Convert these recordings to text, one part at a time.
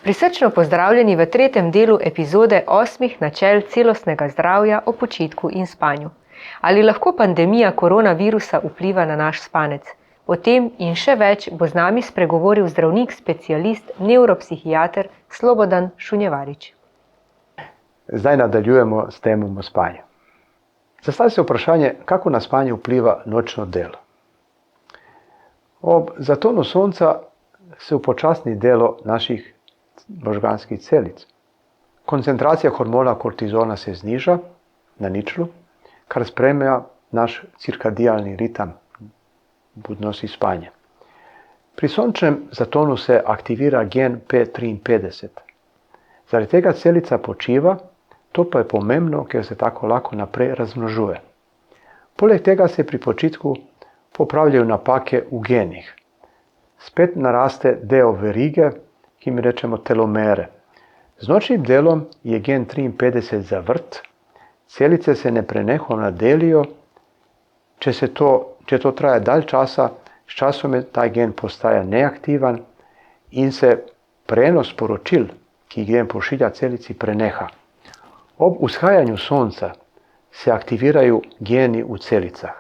Prisrčno pozdravljeni v tretjem delu epizode 8 načel celostnega zdravja o počitku in spanju. Ali lahko pandemija koronavirusa vpliva na naš spanec? O tem in še več bo z nami spregovoril zdravnik, specialist, nevropsihiater Slobodan Šunjevarič. Zdaj nadaljujemo s temom o spanju. Zastavi se vprašanje, kako na spanje vpliva nočno delo. Ob zatonu sonca se upočasni delo naših možganskih celic. Koncentracija hormona kortizona se zniža na ničlu, kar spremlja naš cirkadijalni ritem budnosti spanja. Pri sončnem zatonu se aktivira gen P53. Zaradi tega celica počiva, to pa je pomembno, ker se tako lahko naprej razmnožuje. Poleg tega se pri počitku popravljajo napake v genih. Spet naraste del verige, ki mi rečemo telomere. Z nočnim delom je gen 53 zavrt, celice se neprenehoma delijo, če to traja dalj časa, s časom ta gen postaja neaktivan in se prenos sporočil, ki gen pošilja celici, preneha. Ob vzhajanju sonca se aktivirajo geni v celicah.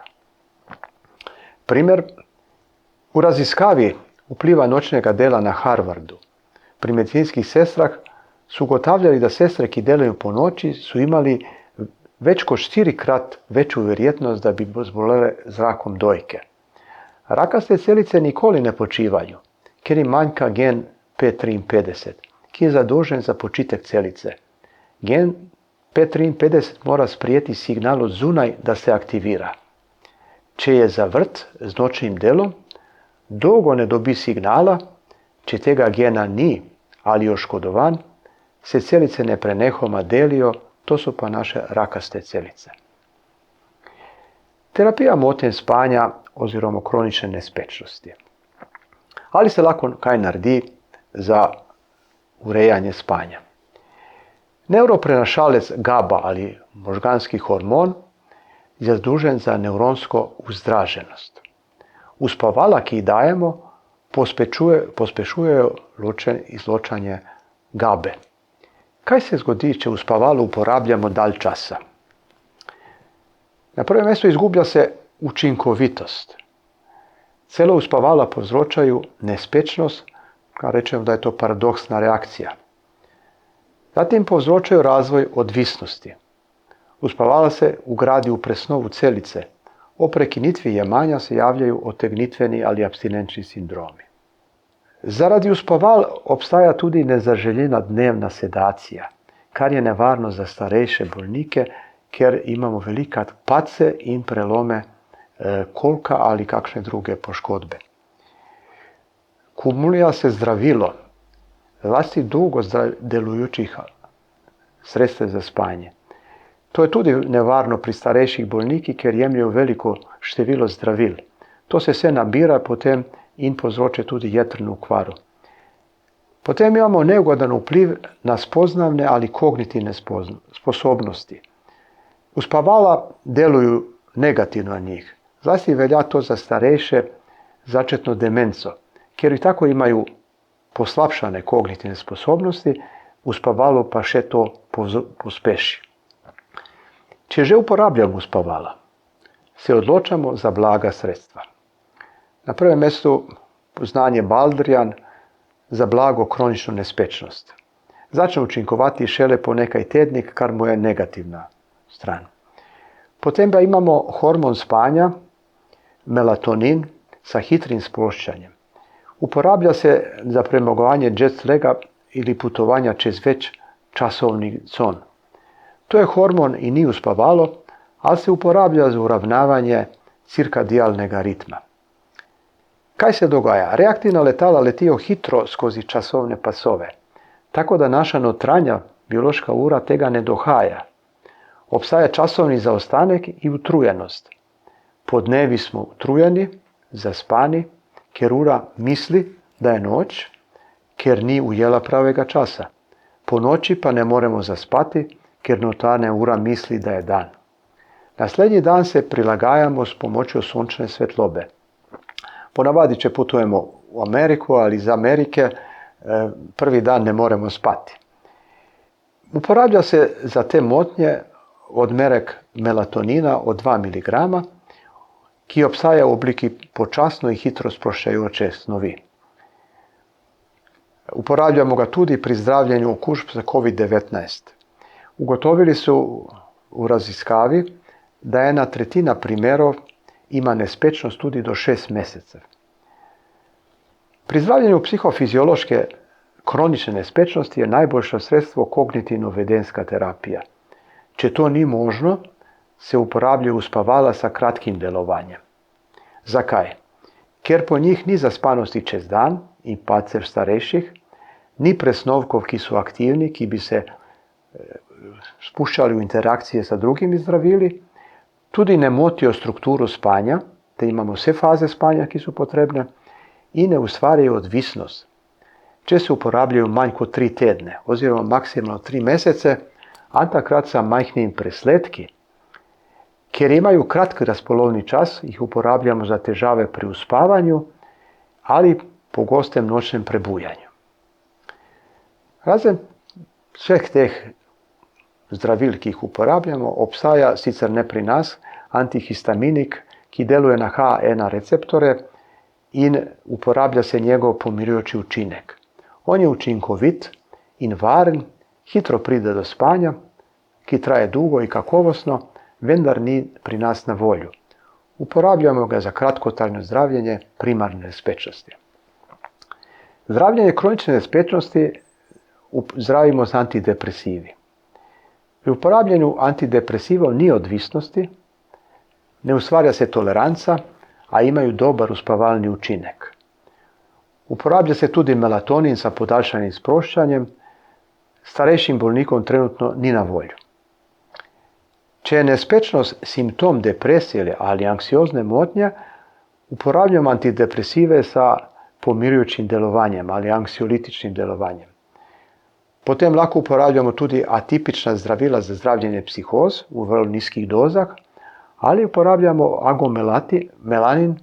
Primer, v raziskavi vpliva nočnega dela na Harvardu. Pri medicinskih sestrah so ugotavljali, da sestre, ki delajo po noči, so imali več kot 4-krat večjo verjetnost, da bi zbolele z rakom dojke. Rakaste celice nikoli ne počivajo, ker jim manjka gen P53, ki je zadolžen za počitek celice. Gen P53 mora sprejeti signal od zunaj, da se aktivira. Če je zavrt z nočnim delom, dolgo ne dobi signala, če tega gena ni ali je oškodovan, se celice neprenehoma delijo, to so pa naše rakaste celice. Terapija motenj spanja oziroma kronične nespečnosti. Ali se lahko kaj naredi za urejanje spanja? Nevroprenašalec GABA ali možganski hormon je zadolžen za nevronsko vzdraženost. Uspavala, ki jih dajemo, pospešujejo izločanje GABE. Kaj se zgodi, če uspavalo uporabljamo dalj časa? Na prvem mestu izgublja se učinkovitost. Celo uspavala povzročajo nespečnost, kar rečemo, da je to paradoksna reakcija. Zatem povzročajo razvoj odvisnosti. Uspavala se vgradi v presnovu celice. O prekinitvi jemanja se javljajo otegnitveni ali abstinenčni sindromi. Zaradi uspaval obstaja tudi nezaželena dnevna sedacija, kar je nevarno za starejše bolnike, ker imamo velikokrat padce in prelome kolka ali kakšne druge poškodbe. Kumulira se zdravilo, zlasti dolgo delujočih sredstev za spanje. To je tudi nevarno pri starejših bolnikih, ker jemljajo veliko število zdravil. To se vse nabira potem in povzroča tudi jetrno okvaro. Potem imamo neugoden vpliv na spoznavne ali kognitivne sposobnosti. Uspavala delujo negativno na njih. Zlasti velja to za starejše začetno demenco, ker tako imajo poslabšane kognitivne sposobnosti, uspavalo pa še to pospeši. Če že uporabljamo uspavala, se odločamo za blaga sredstva. Na prvem mestu znanje Baldrijan za blago kronično nespečnost. Začne učinkovati šele po nekaj tednih, kar mu je negativna stran. Potem pa imamo hormon spanja, melatonin, sa hitrim sproščanjem. Uporablja se za premagovanje jet laga ili putovanja čez več časovnih con. To je hormon in ni uspavalo, ali se uporablja za uravnavanje cirkadijalnega ritma. Kaj se dogaja? Reaktivna letala letijo hitro skozi časovne pasove, tako da naša notranja biološka ura tega ne dohaja. Obstaja časovni zaostanek in utrujenost. Podnevi smo utrujeni, zaspani, ker ura misli, da je noč, ker ni ujela pravega časa. Po noči pa ne moremo zaspati, ker notranja ura misli, da je dan. Naslednji dan se prilagajamo s pomočjo sončne svetlobe. Ponavadi, če potujemo v Ameriko ali iz Amerike, prvi dan ne moremo spati. Uporablja se za te motnje odmerek melatonina od 2 mg, ki obstaja v obliki počasno in hitro sproščajoče snovi. Uporabljamo ga tudi pri zdravljenju okužb za COVID-19. Ugotovili so v raziskavi, da 1/3 primerov ima nespečnost tudi do 6 mesecev. Pri zdravljenju psihofiziološke kronične nespečnosti je najboljše sredstvo kognitivno-vedenska terapija. Če to ni možno, se uporabljajo uspavala sa kratkim delovanjem. Zakaj? Ker po njih ni zaspanosti čez dan in padcev starejših, ni presnovkov, ki so aktivni, ki bi se spuščali v interakcije sa drugimi zdravili, tudi ne motijo strukturo spanja, te imamo vse faze spanja, ki so potrebne, in ne ustvarjajo odvisnost. Če se uporabljajo manj kot 3 tedne oziroma maksimalno 3 mesece, a takrat sa majhnimi presledki, ker imajo kratki razpolovni čas, jih uporabljamo za težave pri uspavanju ali pogostem nočnem prebujanju. Razen vseh teh zdravil, ki jih uporabljamo, obstaja, sicer ne pri nas, antihistaminik, ki deluje na H1 receptore in uporablja se njegov pomirjujoči učinek. On je učinkovit in varen, hitro pride do spanja, ki traje dolgo in kakovostno, vendar ni pri nas na voljo. Uporabljamo ga za kratkotrajno zdravljenje primarne nespečnosti. Zdravljenje kronične nespečnosti zdravimo z antidepresivi. Pri uporabljanju antidepresivov ni odvisnosti, ne ustvarja se toleranca, a imaju dobar uspavalni učinek. Uporablja se tudi melatonin sa podaljšanim sproščanjem, starejšim bolnikom trenutno ni na voljo. Če je nespečnost simptom depresije ali anksiozne motnje, uporabljamo antidepresive sa pomirjujočim delovanjem ali anksiolitičnim delovanjem. Potem lahko uporabljamo tudi atipična zdravila za zdravljenje psihoz v vrlo nizkih dozah, ali uporabljamo agomelanin,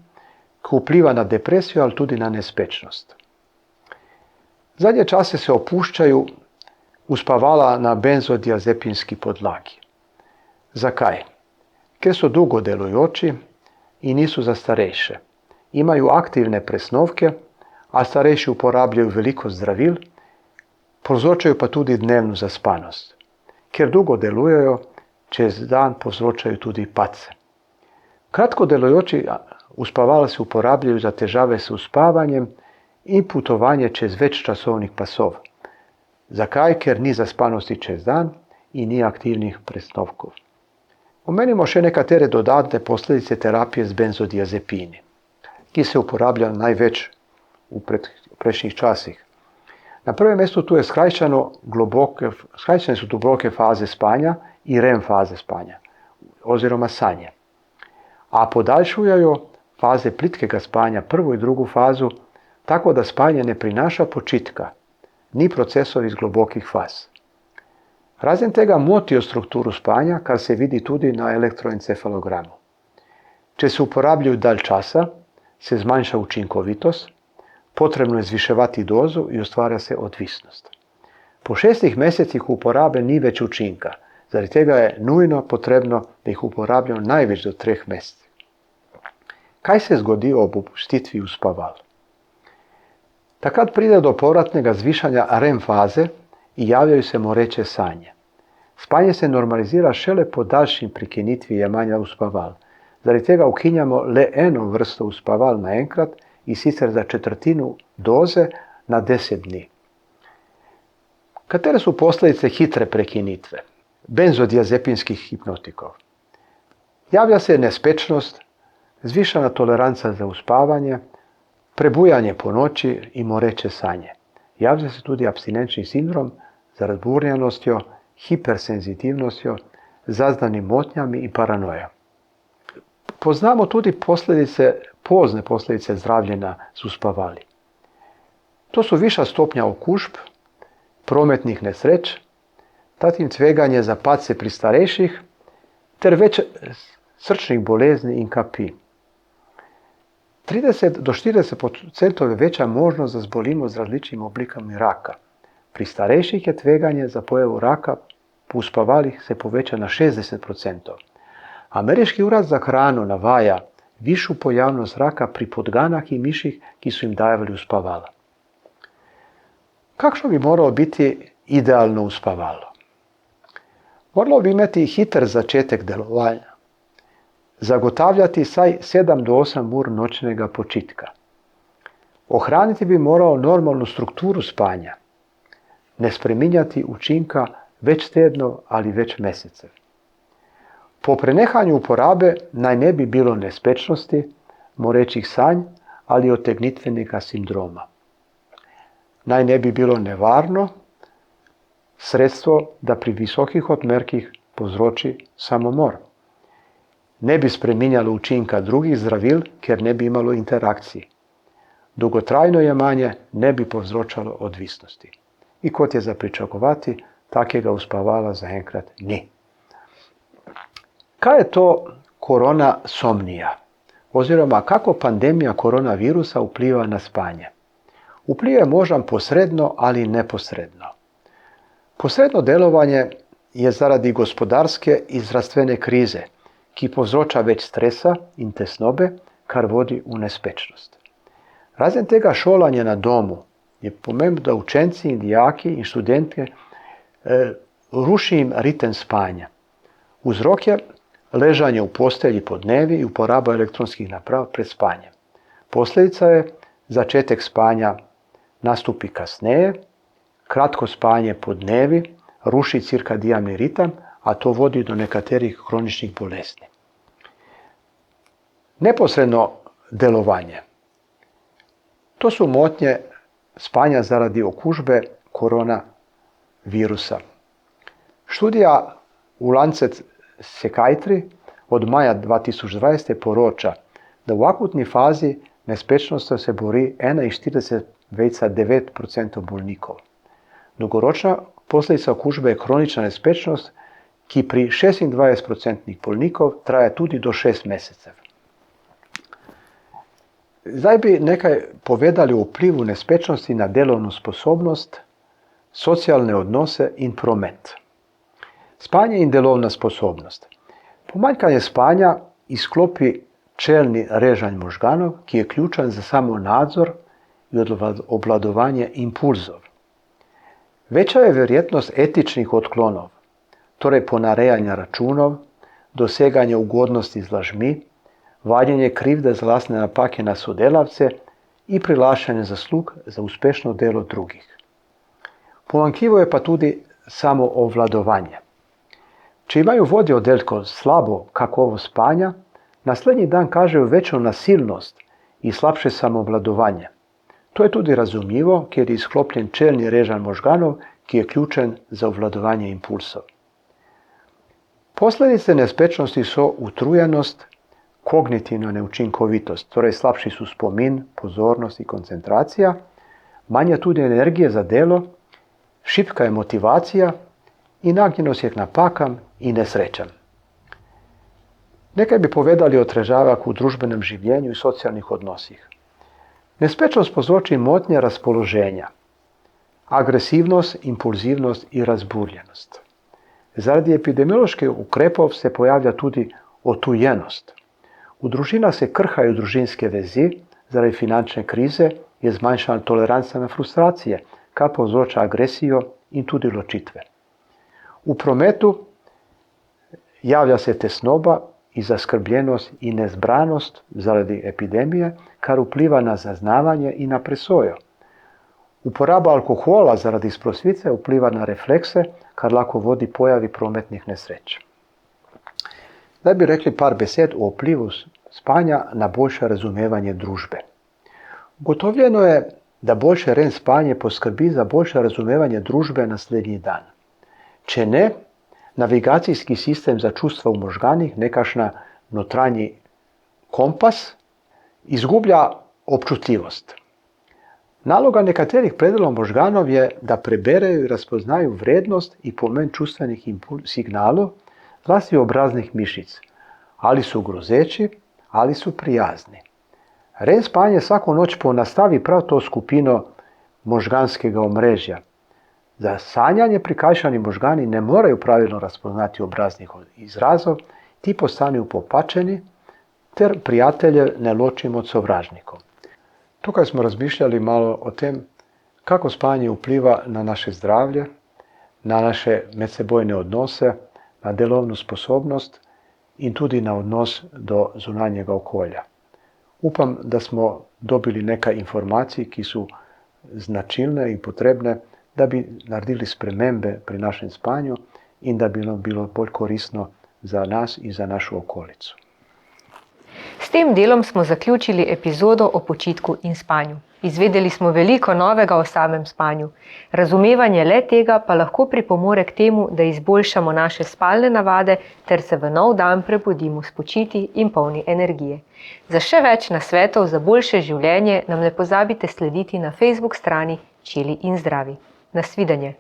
ki vpliva na depresijo ali tudi na nespečnost. Zadnje čase se opuščajo uspavala na benzodiazepinski podlagi. Zakaj? Ker so dolgo delujoči in niso za starejše. Imajo aktivne presnovke, a starejši uporabljajo veliko zdravil, povzročajo pa tudi dnevno zaspanost. Ker dolgo delujejo, čez dan povzročajo tudi padce. Kratko delujoči uspavala se uporabljajo za težave s uspavanjem in potovanje čez več časovnih pasov. Zakaj? Ker ni zaspanosti čez dan in ni aktivnih presnovkov. Omenimo še nekatere dodatne posledice terapije z benzodiazepini, ki se uporabljajo največ v prejšnjih časih. Na prvem mestu tu je skrajšane so globoke faze spanja in REM faze spanja, oziroma sanje. A podaljšujejo faze plitkega spanja, prvo in drugo fazo, tako da spanje ne prinaša počitka, ni procesov iz globokih faz. Razen tega motijo strukturo spanja, kar se vidi tudi na elektroencefalogramu. Če se uporabljajo dalj časa, se zmanjša učinkovitost, potrebno je zviševati dozo in ustvarja se odvisnost. Po 6 mesecih uporabe ni več učinka, zaradi tega je nujno potrebno, da jih uporabljamo največ do 3 mesecev. Kaj se zgodi ob opustitvi uspaval? Takrat pride do povratnega zvišanja REM faze in javljajo se moreče sanje. Spanje se normalizira šele po daljšim prekinitvi jemanja uspaval. Zaradi tega ukinjamo le eno vrsto uspaval naenkrat in sicer za 1/4 doze na 10 dni. Katere so posledice hitre prekinitve benzodiazepinskih hipnotikov? Javlja se nespečnost, zvišana toleranca za uspavanje, prebujanje po noči in moreče sanje. Javlja se tudi abstinenčni sindrom z razburjenostjo, hipersenzitivnostjo, zaznanim motnjami in paranojo. Poznamo tudi pozne posledice zdravljenja z uspavali. To so višja stopnja okužb, prometnih nesreč, zatim tveganje za padce pri starejših ter več srčnih bolezni in kapi. 30 do 40% je veća možnost da zbolimo z različnimi oblikami raka. Pri starejših je tveganje za pojavu raka po uspavalih se poveča na 60%. Ameriški urad za hranu navaja višju pojavnost raka pri podganah in miših, ki so jim dajali uspavala. Kakšno bi moralo biti idealno uspavalo? Moralo bi imeti hiter začetek delovanja, zagotavljati saj 7 do 8 ur nočnega počitka. Ohraniti bi moralo normalno strukturo spanja, ne spreminjati učinka več tednov ali več mesecev. Po prenehanju uporabe naj ne bi bilo nespečnosti, morečih sanj ali otegnitvenega sindroma. Naj ne bi bilo nevarno sredstvo, da pri visokih odmerkih povzroči samomor. Ne bi spreminjalo učinka drugih zdravil, ker ne bi imalo interakcij. Dolgotrajno jemanje ne bi povzročalo odvisnosti. In kot je za pričakovati, takega uspavala zaenkrat ni. Kaj je to koronasomnija? Oziroma, kako pandemija koronavirusa vpliva na spanje? Vpliv je možen posredno ali neposredno. Posredno delovanje je zaradi gospodarske in zdravstvene krize, ki povzroča več stresa in tesnobe, kar vodi v nespečnost. Razen tega šolanje na domu je pomembno, da učenci in dijaki in študentke ruši jim ritem spanja. Vzrok je ležanje v postelji podnevi in uporaba elektronskih naprav pred spanjem. Posledica je začetek spanja nastopi kasneje, kratko spanje podnevi ruši cirkadiani ritem, a to vodi do nekaterih kroničnih bolezni. Neposredno delovanje. To su motnje spanja zaradi okužbe koronavirusa. Študija v Lancet Psychiatry od maja 2020 poroča, da v akutni fazi nespečnosti se bori 41,9% bolnikov. Dolgoročna posledica okužbe je kronična nespečnost, ki pri 26% bolnikov traja tudi do 6 mesecev. Zdaj bi nekaj povedali o vplivu nespečnosti na delovno sposobnost, socialne odnose in promet. Spanje in delovna sposobnost. Pomanjkanje spanja izklopi čelni režanj možganov, ki je ključen za samo nadzor in obvladovanje impulzov. Večja je verjetnost etičnih odklonov, torej ponarejanja računov, doseganje ugodnosti z lažmi, vadjenje krivde za lastne napake na sodelavce in prilaščanje zaslug za uspešno delo drugih. Pomanjkljivo je pa tudi samo obvladovanje. Če imajo vodje oddelkov slabo kakovost spanja, naslednji dan kažejo večjo nasilnost in slabše samoobvladovanje. To je tudi razumljivo, ker je izklopljen čelni režanj možganov, ki je ključen za obvladovanje impulsov. Posledice nespečnosti so utrujenost, kognitivna neučinkovitost, torej slabši su spomin, pozornost in koncentracija, manje tudi energije za delo, šibka je motivacija in nagnjenost je k napakam in nesrečam. Nekaj bi povedali o težavah v družbenem življenju in socialnih odnosih. Nespečnost povzroči motnje razpoloženja, agresivnost, impulzivnost in razburjenost. Zaradi epidemioloških ukrepov se pojavlja tudi otujenost. V družinah se krhajo družinske vezi, zaradi finančne krize je zmanjšana toleranca na frustracije, kar povzroča agresijo in tudi ločitve. V prometu javlja se tesnoba in zaskrbljenost in nezbranost zaradi epidemije, kar vpliva na zaznavanje in na presojo. Uporaba alkohola zaradi sprostitve vpliva na reflekse, kar lahko vodi pojavi prometnih nesreč. Zdaj bi rekli par besed o vplivu spanja na boljše razumevanje družbe. Ugotovljeno je, da boljše REM spanje poskrbi za boljše razumevanje družbe naslednji dan. Če ne, navigacijski sistem za čustva v možganih, nekakšna notranji kompas, izgublja občutljivost. Naloga nekaterih predelov možganov je, da preberejo in razpoznajo vrednost in pomen čustvenih signalov, zlasti obraznih mišic, ali so grozeči, ali so prijazni. REM spanje vsako noč ponastavi prav to skupino možganskega omrežja. Za sanjanje prikajšani možgani ne morejo pravilno razpoznati obraznih izrazov, ti postanejo popačeni, ter prijatelje ne ločimo od sovražnikov. Tukaj smo razmišljali malo o tem, kako spanje vpliva na naše zdravje, na naše medsebojne odnose, na delovno sposobnost in tudi na odnos do zunanjega okolja. Upam, da smo dobili nekaj informacij, ki so značilne in potrebne, da bi naredili spremembe pri našem spanju in da bi nam bilo bolj koristno za nas in za našo okolico. S tem delom smo zaključili epizodo o počitku in spanju. Izvedeli smo veliko novega o samem spanju. Razumevanje le tega pa lahko pripomore k temu, da izboljšamo naše spalne navade ter se v nov dan prebudimo spočiti in polni energije. Za še več nasvetov za boljše življenje nam ne pozabite slediti na Facebook strani Čili in zdravi. Nasvidenje!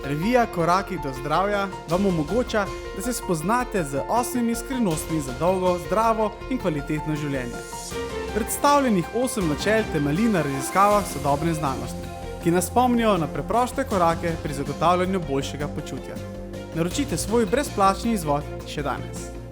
Revija Koraki do zdravja vam omogoča, da se spoznate z 8 skrivnostmi za dolgo, zdravo in kvalitetno življenje. Predstavljenih 8 načel temelji na raziskavah sodobne znanosti, ki nas spomnijo na preproste korake pri zagotavljanju boljšega počutja. Naročite svoj brezplačni izvod še danes.